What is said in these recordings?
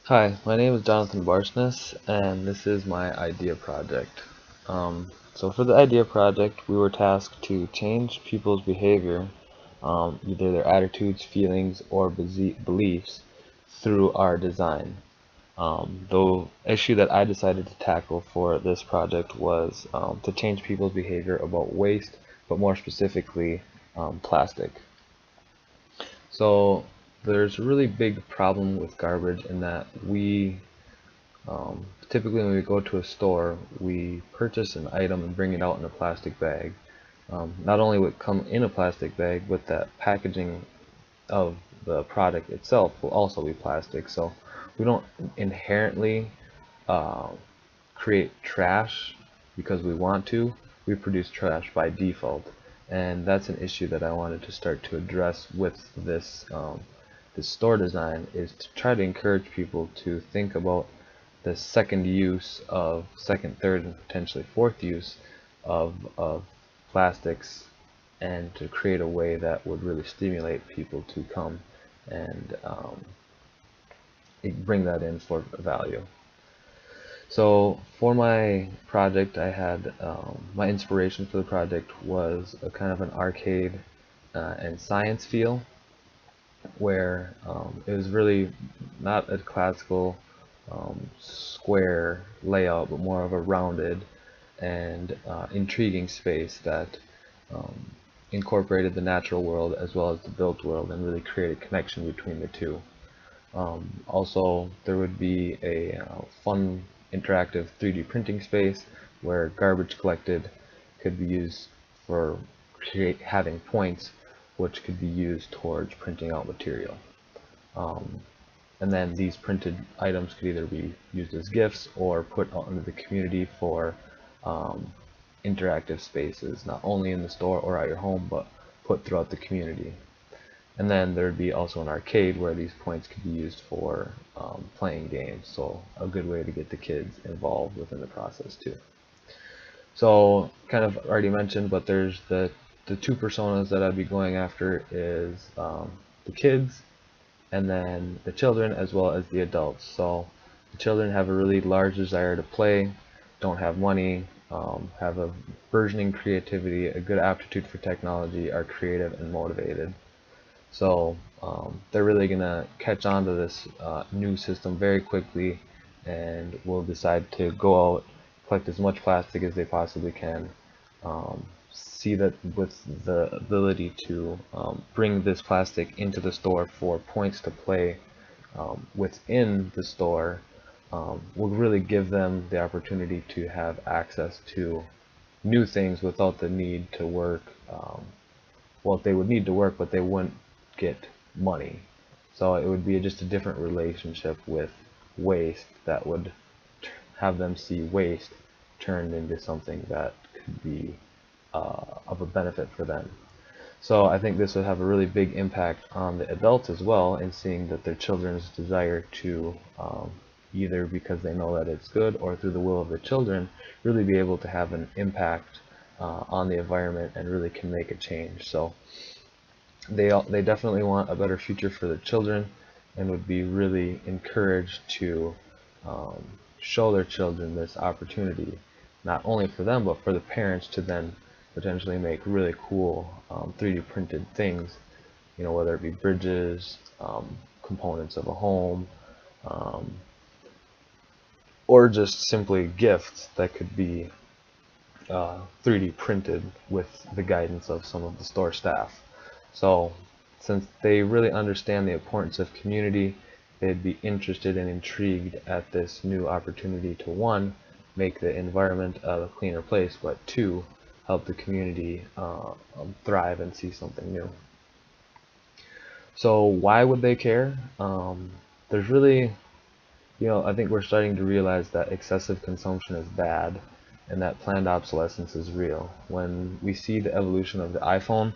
Hi, my name is Jonathan Barsness, and this is my idea project. So for the idea project, we were tasked to change people's behavior, either their attitudes, feelings, or beliefs, through our design. The issue that I decided to tackle for this project was to change people's behavior about waste, but more specifically, plastic. So there's a really big problem with garbage in that typically, when we go to a store, we purchase an item and bring it out in a plastic bag. Not only would it come in a plastic bag, but that packaging of the product itself will also be plastic. So we don't inherently uh, create trash because we want to. We produce trash by default, and that's an issue that I wanted to start to address with this store design, is to try to encourage people to think about the second use of second, third, and potentially fourth use of plastics, and to create a way that would really stimulate people to come and bring that in for value. So for my project, I had my inspiration for the project was a kind of an arcade and science feel, where it was really not a classical square layout, but more of a rounded and intriguing space that um, incorporated the natural world as well as the built world and really created a connection between the two. Also, there would be a fun interactive 3D printing space where garbage collected could be used for having points, which could be used towards printing out material. Um, and then these printed items could either be used as gifts or put out into the community for um, interactive spaces, not only in the store or at your home, but put throughout the community. And then there'd be also an arcade where these points could be used for playing games, so a good way to get the kids involved within the process too. So kind of already mentioned, but there's the two personas that I'd be going after is the kids and then the children as well as the adults. So the children have a really large desire to play, don't have money, have a burgeoning creativity, a good aptitude for technology, are creative and motivated. So they're really going to catch on to this new system very quickly and will decide to go out, collect as much plastic as they possibly can, see that with the ability to bring this plastic into the store for points to play within the store will really give them the opportunity to have access to new things without the need to work. Well, they would need to work, but they wouldn't get money. So it would be just a different relationship with waste that would have them see waste turned into something that could be of a benefit for them. So I think this would have a really big impact on the adults as well, in seeing that their children's desire to either because they know that it's good or through the will of the children, really be able to have an impact on the environment and really can make a change. So they definitely want a better future for the children and would be really encouraged to um, show their children this opportunity, not only for them but for the parents to then potentially make really cool 3D printed things, whether it be bridges, components of a home, um, or just simply gifts that could be 3D printed with the guidance of some of the store staff. So since they really understand the importance of community, they'd be interested and intrigued at this new opportunity to, one, make the environment a cleaner place, but two, help the community thrive and see something new. So why would they care? There's really, I think we're starting to realize that excessive consumption is bad and that planned obsolescence is real. When we see the evolution of the iPhone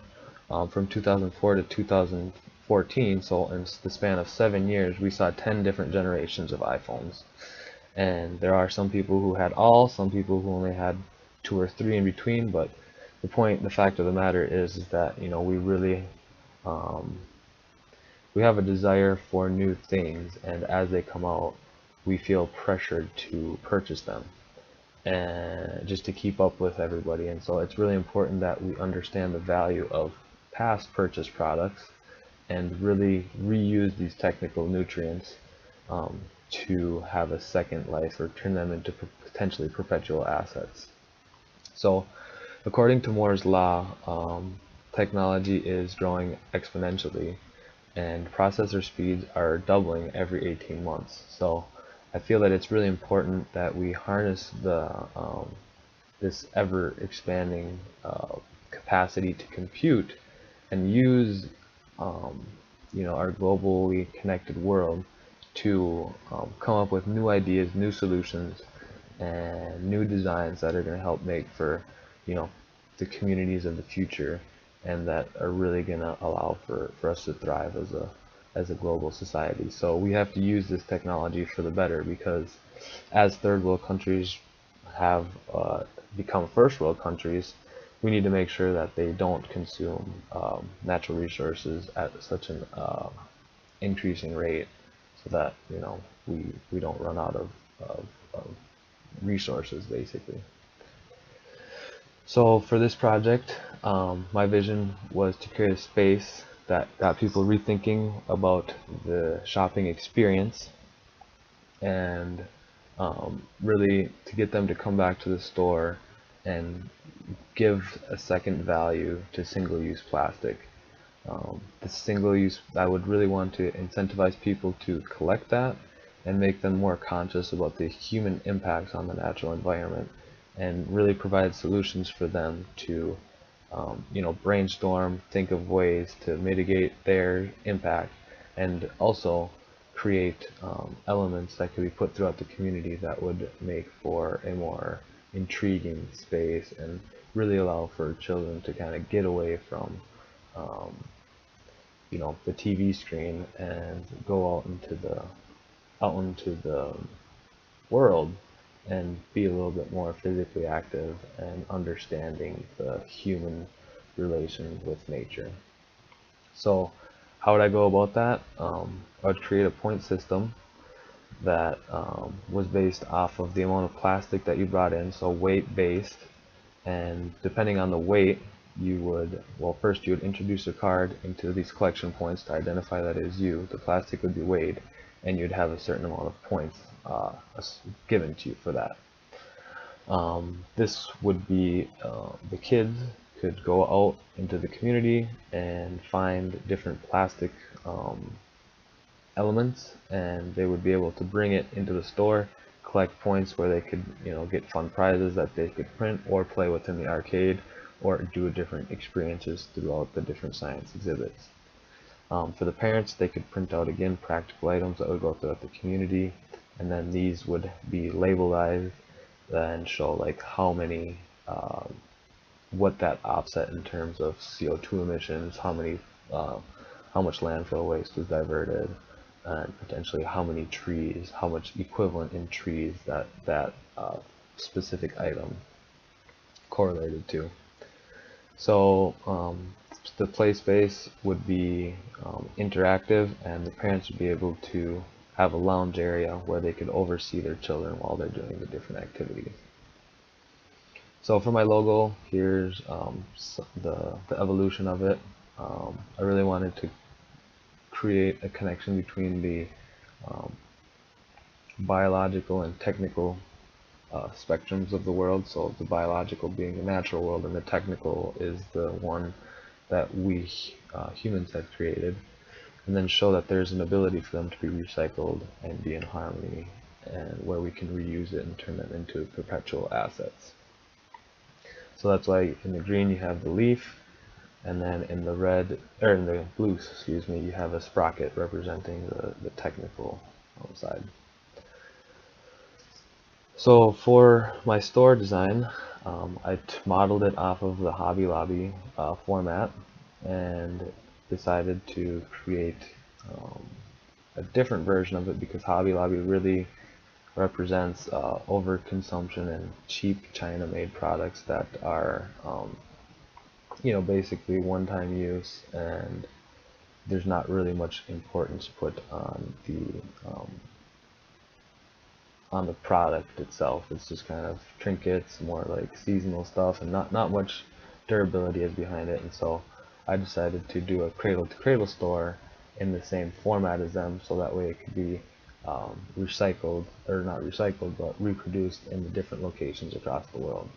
from 2004 to 2014, so in the span of 7 years, we saw 10 different generations of iPhones. And there are some people who had all, some people who only had two or three in between, but the fact of the matter is that, we really um, we have a desire for new things, and as they come out, we feel pressured to purchase them and just to keep up with everybody. And so it's really important that we understand the value of past purchased products and really reuse these technical nutrients to have a second life or turn them into potentially perpetual assets. So according to Moore's law, technology is growing exponentially, and processor speeds are doubling every 18 months. So I feel that it's really important that we harness this ever expanding capacity to compute and use our globally connected world to come up with new ideas, new solutions, and new designs that are going to help make for the communities of the future, and that are really going to allow for us to thrive as a global society. So we have to use this technology for the better, because as third world countries have become first world countries, we need to make sure that they don't consume natural resources at such an increasing rate, so that we don't run out of resources, basically. So for this project, my vision was to create a space that got people rethinking about the shopping experience, and really to get them to come back to the store and give a second value to single-use plastic. The single-use, I would really want to incentivize people to collect that and make them more conscious about the human impacts on the natural environment, and really provide solutions for them to brainstorm, think of ways to mitigate their impact, and also create elements that could be put throughout the community that would make for a more intriguing space and really allow for children to kind of get away from the TV screen and go out into the world and be a little bit more physically active and understanding the human relation with nature. So how would I go about that? I would create a point system that was based off of the amount of plastic that you brought in, so weight based, and depending on the weight, you would, well, first you would introduce a card into these collection points to identify that it is you. The plastic would be weighed, and you'd have a certain amount of points given to you for that. This would be the kids could go out into the community and find different plastic elements, and they would be able to bring it into the store, collect points where they could get fun prizes that they could print or play with in the arcade, or do different experiences throughout the different science exhibits. For the parents, they could print out again practical items that would go throughout the community, and then these would be labelized and show like how many, what that offset in terms of CO2 emissions, how much landfill waste was diverted, and potentially how many trees, how much equivalent in trees that specific item correlated to. So the play space would be interactive, and the parents would be able to have a lounge area where they could oversee their children while they're doing the different activities. So for my logo, here's the evolution of it. I really wanted to create a connection between the biological and technical spectrums of the world. So the biological being the natural world, and the technical is the one that we humans have created, and then show that there's an ability for them to be recycled and be in harmony, and where we can reuse it and turn them into perpetual assets. So that's why in the green you have the leaf, and then in the red, or in the blue, excuse me, you have a sprocket representing the technical side. So for my store design, I modeled it off of the Hobby Lobby format, and decided to create a different version of it, because Hobby Lobby really represents overconsumption and cheap China-made products that are basically one-time use and there's not really much importance put on the product itself. It's just kind of trinkets, more like seasonal stuff, and not much durability is behind it. And so I decided to do a cradle to cradle store in the same format as them, so that way it could be recycled, or not recycled, but reproduced in the different locations across the world.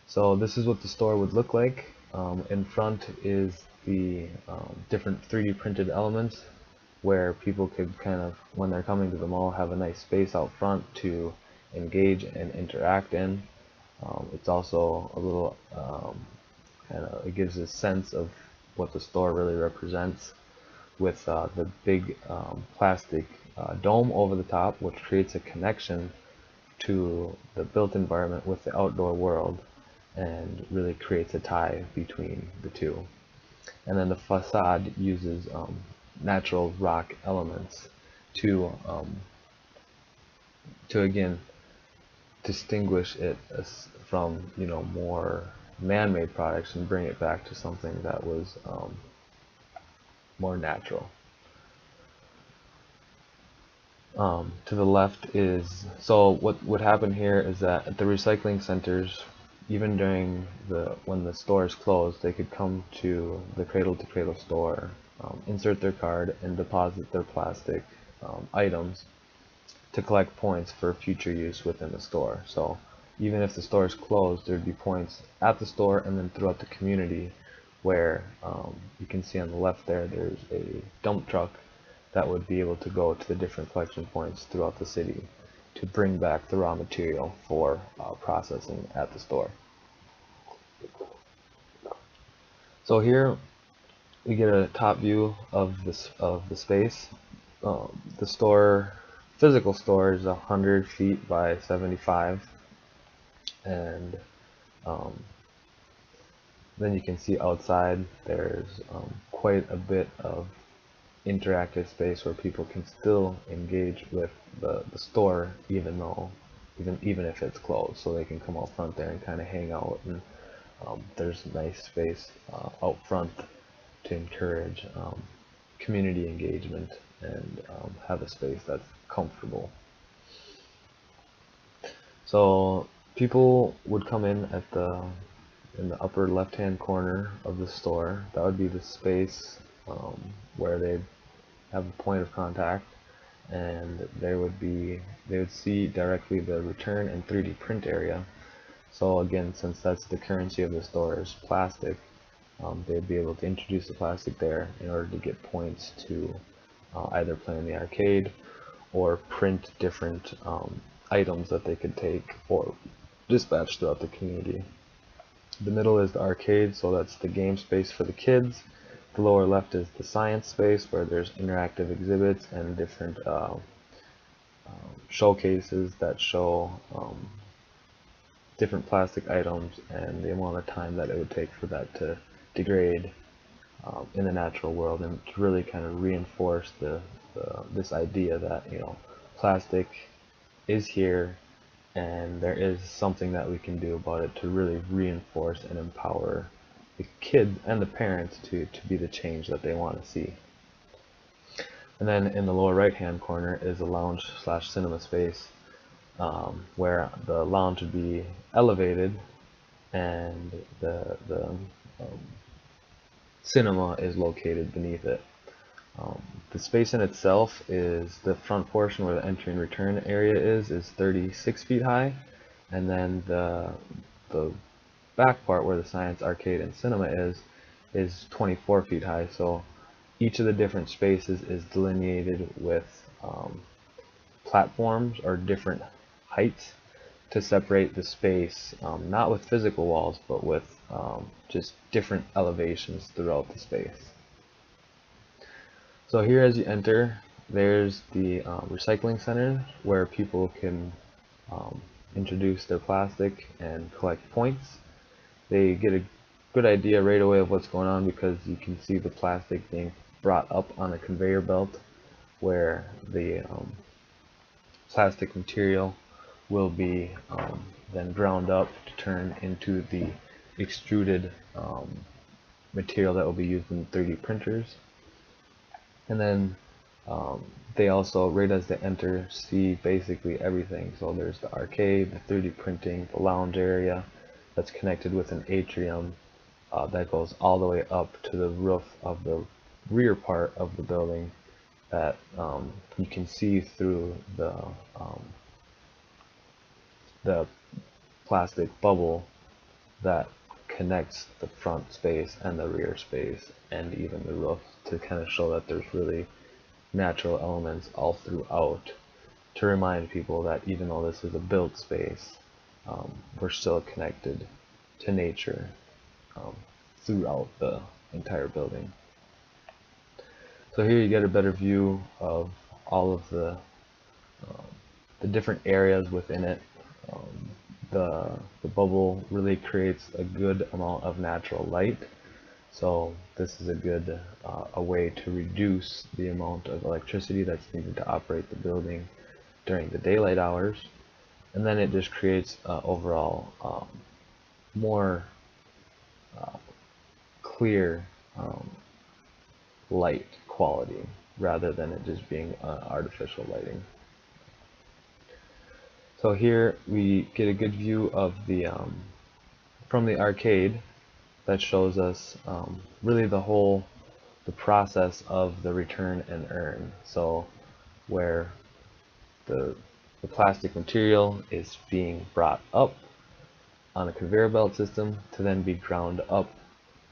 So this is what the store would look like. In front is the different 3D printed elements, where people could kind of, when they're coming to the mall, have a nice space out front to engage and interact in. It's also a little it gives a sense of what the store really represents, with the big plastic dome over the top, which creates a connection to the built environment with the outdoor world and really creates a tie between the two. And then the facade uses natural rock elements to again distinguish it from, you know, more man-made products, and bring it back to something that was more natural. To the left is, so what would happen here is that at the recycling centers, even during when the store is closed, they could come to the cradle to cradle store, insert their card, and deposit their plastic items to collect points for future use within the store. So even if the store is closed, there'd be points at the store and then throughout the community, where you can see on the left there's a dump truck that would be able to go to the different collection points throughout the city to bring back the raw material for processing at the store. So here we get a top view of the space. The physical store is 100 feet by 75, and then you can see outside there's quite a bit of interactive space where people can still engage with the store, even if it's closed. So they can come out front there and kind of hang out, and there's nice space out front to encourage community engagement and have a space that's comfortable. So people would come in in the upper left hand corner of the store. That would be the space where they'd have a point of contact, and they would see directly the return and 3D print area. So again, since that's the currency of the store is plastic, they'd be able to introduce the plastic there in order to get points to either play in the arcade or print different items that they could take or dispatch throughout the community. The middle is the arcade, so that's the game space for the kids. The lower left is the science space, where there's interactive exhibits and different showcases that show different plastic items and the amount of time that it would take for that to degrade in the natural world, and to really kind of reinforce this idea that, you know, plastic is here and there is something that we can do about it to really reinforce and empower the kids and the parents to be the change that they want to see. And then in the lower right hand corner is a lounge / cinema space, where the lounge would be elevated and the cinema is located beneath it. The space in itself is, the front portion where the entry and return area is 36 feet high, and then the back part where the science, arcade, and cinema is 24 feet high. So each of the different spaces is delineated with platforms or different heights to separate the space, not with physical walls, but with just different elevations throughout the space. So here, as you enter, there's the recycling center, where people can introduce their plastic and collect points. They get a good idea right away of what's going on, because you can see the plastic being brought up on a conveyor belt, where the plastic material will be then ground up to turn into the extruded material that will be used in 3D printers. And then they also, right as they enter, see basically everything. So there's the arcade, the 3D printing, the lounge area that's connected with an atrium that goes all the way up to the roof of the rear part of the building that you can see through the plastic bubble that connects the front space and the rear space and even the roof, to kind of show that there's really natural elements all throughout, to remind people that even though this is a built space, we're still connected to nature throughout the entire building. So here you get a better view of all of the different areas within it. The bubble really creates a good amount of natural light, so this is a good a way to reduce the amount of electricity that's needed to operate the building during the daylight hours, and then it just creates overall more clear light quality rather than it just being artificial lighting. So here we get a good view of the from the arcade that shows us really the process of the return and earn. So where the plastic material is being brought up on a conveyor belt system to then be ground up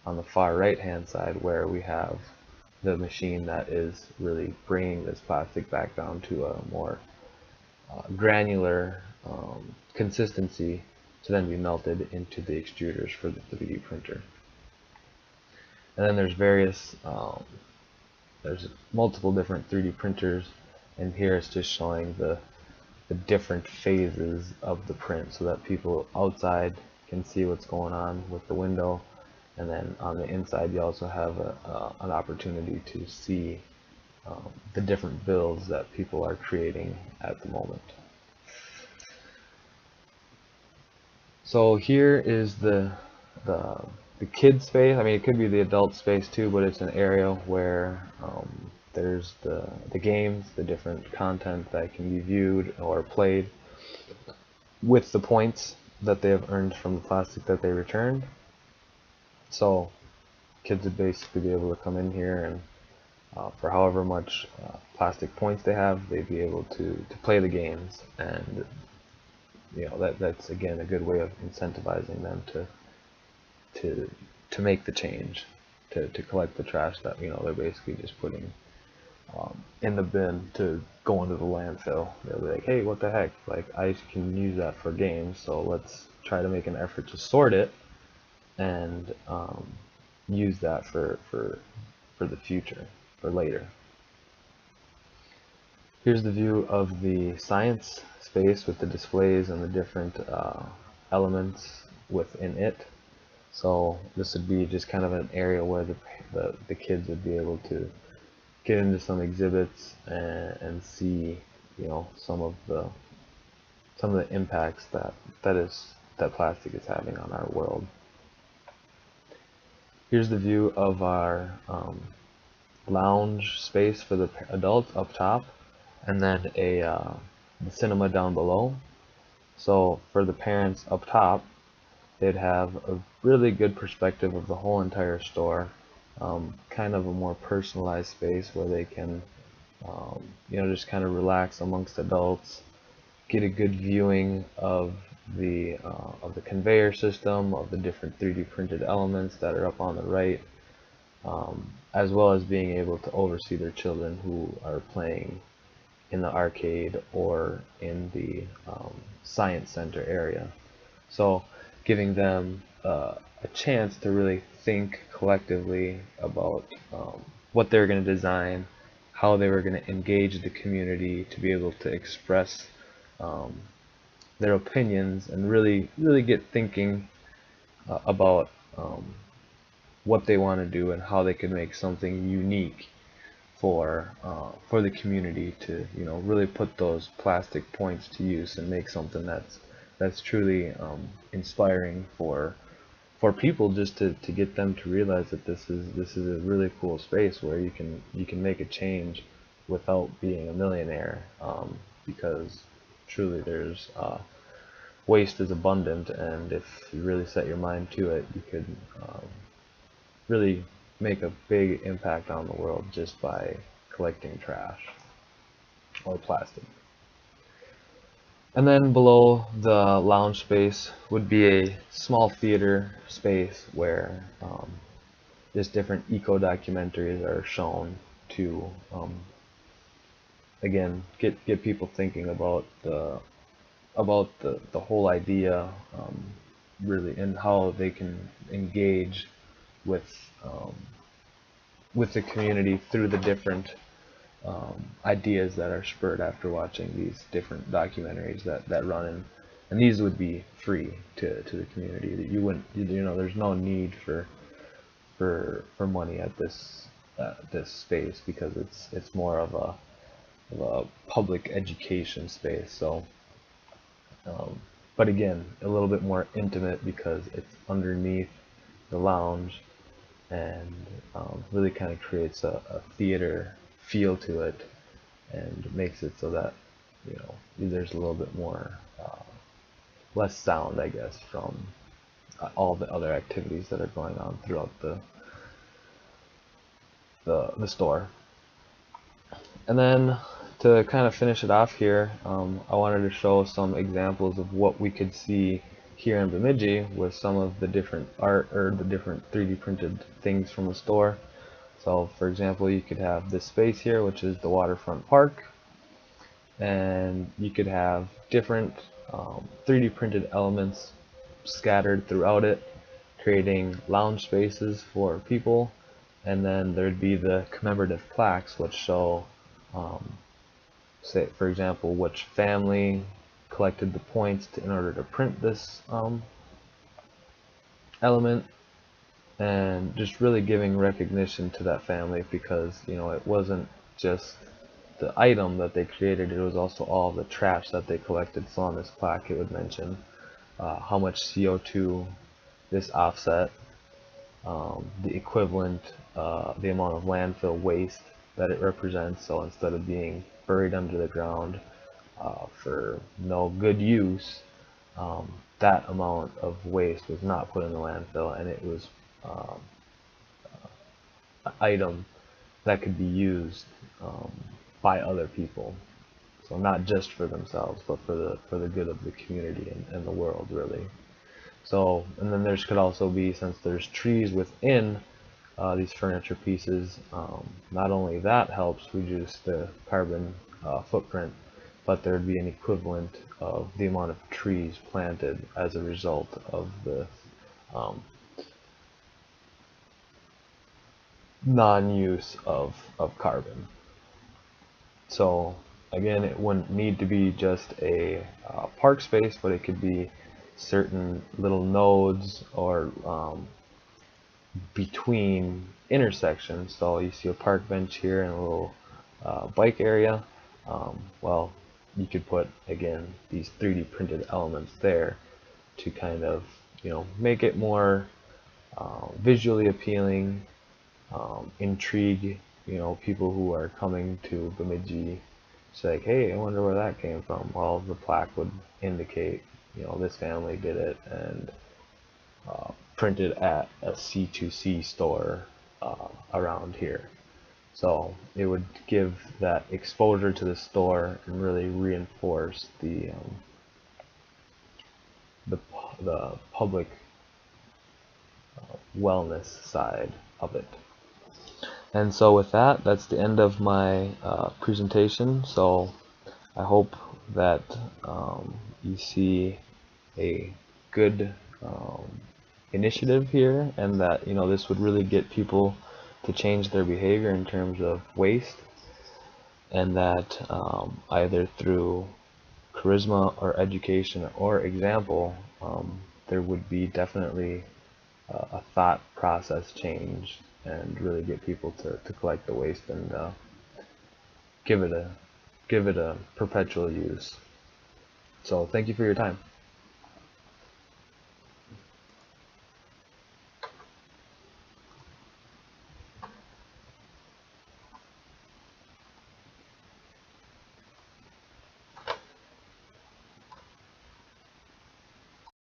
on the far right hand side, where we have the machine that is really bringing this plastic back down to a more granular consistency to then be melted into the extruders for the 3D printer. And then there's there's multiple different 3D printers, and here it's just showing the different phases of the print so that people outside can see what's going on with the window, and then on the inside you also have an opportunity to see the different builds that people are creating at the moment. So here is the kid space. I mean, it could be the adult space too, but it's an area where there's the games, the different content that can be viewed or played with the points that they have earned from the plastic that they returned. So kids would basically be able to come in here and for however much plastic points they have, they'd be able to play the games, and you know that's again a good way of incentivizing them to make the change, to collect the trash that they're basically just putting in the bin to go into the landfill. They'll be like, hey, what the heck, like I can use that for games, so let's try to make an effort to sort it and use that for the future, for later. Here's the view of the science space with the displays and the different elements within it. So this would be just kind of an area where the kids would be able to get into some exhibits and see some of the impacts that plastic is having on our world. Here's the view of our lounge space for the adults up top, and then the cinema down below. So for the parents up top, they'd have a really good perspective of the whole entire store, kind of a more personalized space where they can just kind of relax amongst adults, get a good viewing of the conveyor system, of the different 3D printed elements that are up on the right, as well as being able to oversee their children who are playing in the arcade or in the science center area. So giving them a chance to really think collectively about what they're going to design, how they were going to engage the community, to be able to express their opinions and really get thinking about what they want to do and how they can make something unique for the community, to really put those plastic points to use and make something that's truly inspiring for for people, just to get them to realize that this is a really cool space where you can make a change without being a millionaire, because truly there's waste is abundant, and if you really set your mind to it, you could really make a big impact on the world just by collecting trash or plastic. And then below the lounge space would be a small theater space where just different eco documentaries are shown to again get people thinking about the whole idea, really, and how they can engage with um, with the community through the different ideas that are spurred after watching these different documentaries that run in. And these would be free to the community. That you wouldn't, you know, there's no need for money at this space, because it's more of a public education space. So, but again, a little bit more intimate because it's underneath the lounge, and really kind of creates a theater feel to it, and makes it so that, you know, there's a little bit more less sound, I guess, from all the other activities that are going on throughout the store. And then to kind of finish it off here, I wanted to show some examples of what we could see here in Bemidji with some of the different art, or the different 3D printed things from the store. So for example, you could have this space here, which is the waterfront park, and you could have different 3D printed elements scattered throughout it, creating lounge spaces for people. And then there'd be the commemorative plaques, which show, say for example, which family collected the points in order to print this element, and just really giving recognition to that family, because, you know, it wasn't just the item that they created, it was also all the trash that they collected. So on this plaque it would mention how much CO2 this offset, the equivalent, the amount of landfill waste that it represents. So instead of being buried under the ground for no good use, that amount of waste was not put in the landfill, and it was an item that could be used by other people. So not just for themselves, but for the good of the community and the world, really. So, and then could also be, since there's trees within these furniture pieces, not only that helps reduce the carbon footprint, but there would be an equivalent of the amount of trees planted as a result of the non-use of carbon. So again, it wouldn't need to be just a park space, but it could be certain little nodes, or between intersections. So you see a park bench here and a little bike area. Well, you could put, again, these 3D printed elements there to kind of, you know, make it more visually appealing, intrigue, you know, people who are coming to Bemidji. It's like, hey, I wonder where that came from. Well, the plaque would indicate, you know, this family did it, and printed at a C2C store around here. So it would give that exposure to the store and really reinforce the public wellness side of it. And so with that, that's the end of my presentation. So I hope that you see a good initiative here, and that, you know, this would really get people to change their behavior in terms of waste, and that either through charisma or education or example, there would be definitely a thought process change, and really get people to collect the waste and give it a perpetual use. So thank you for your time.